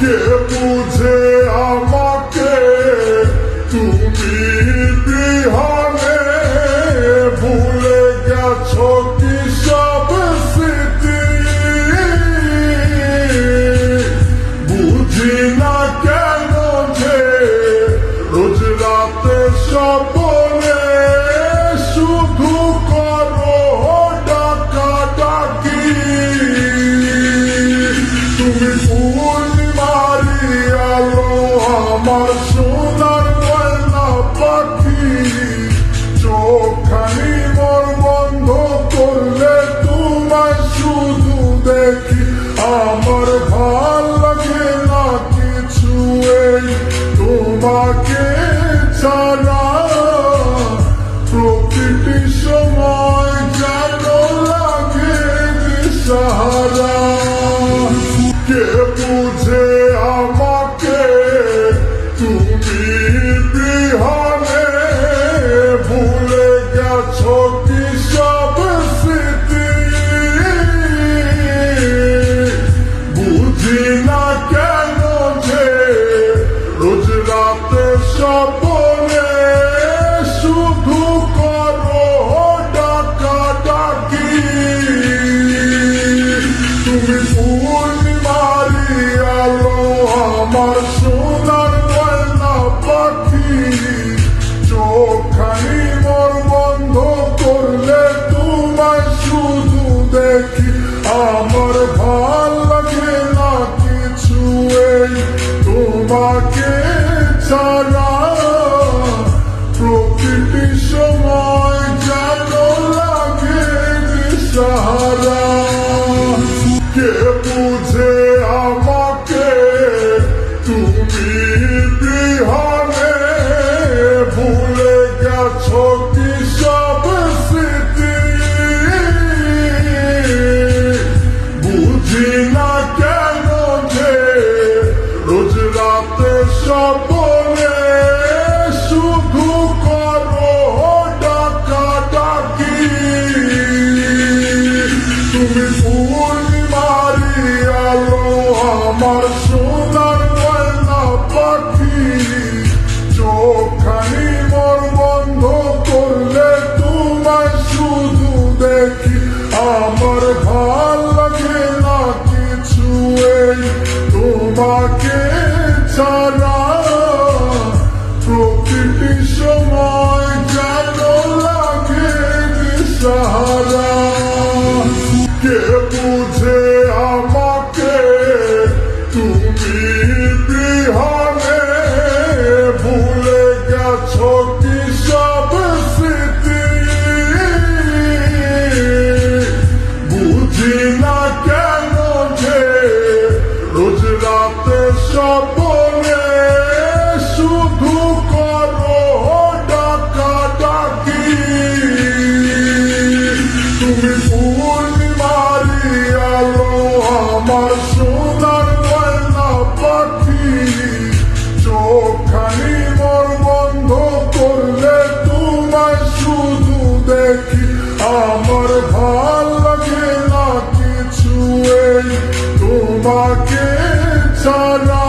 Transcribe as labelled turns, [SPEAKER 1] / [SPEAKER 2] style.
[SPEAKER 1] কে বুঝে আমাকে তুমি বিহানে ভুলে গেছো কি সব স্মৃতি বুঝি না কেন যে রোজ রাতে স্বপ্নে শুধু করো ডাকাডাকি তুমি পূর্ণিমারি আলো আমার সোনার ময়না পাখি চোখখানি মোর বন্ধ করলে তোমায় শুধু দেখি আমার ভাল লাগে না কিছু এই তোমাকে ছাড়া প্রতিটি সময় যেন লাগে দিশাহারা কে বুঝে আমাকে তুমি বিহানে ভুলে গেছো কি সব স্মৃতি বুঝি না কেন যে রোজ রাতে স্বপ্নে শুধু করো ডাকাডাকি তুমি পূর্ণিমারি আলো আমার সোনার ময়না পাখি চোখখানি মোর বন্ধ করলে তোমায় শুধু দেখি আমার ভাল লাগে না কিছু এই তোমাকে ছাড়া প্রতিটি সময় যেন লাগে দিশাহারা কে বুঝে আমাকে তুমি বিহানে ভুলে গেছো কি সব স্মৃতি বুঝি না কেন যে রোজ রাতে স্বপ্নে শুধু করো ডাকাডাকি তুমি পূর্ণিমারি আলো আমার সোনার ময়না পাখি চোখখানি মোর বন্ধ করলে তোমায় শুধু দেখি আমার ভাল লাগে না কিছু এই তোমাকে ছাড়া প্রতিটি সময় যেন লাগে দিশাহারা কে বুঝে আমাকে তুমি বিহানে ভুলে গেছো কি সব স্মৃতি বুঝি না কেন যে রোজ রাতে স্বপ্নে শুধু করো ডাকাডাকি তুমি পূর্ণিমারি আলো আমার সোনার ময়না পাখি চোখখানি মোর বন্ধ করলে তোমায় শুধু দেখি আমার ভাল লাগে না কিছু এই তোমাকে ছাড়া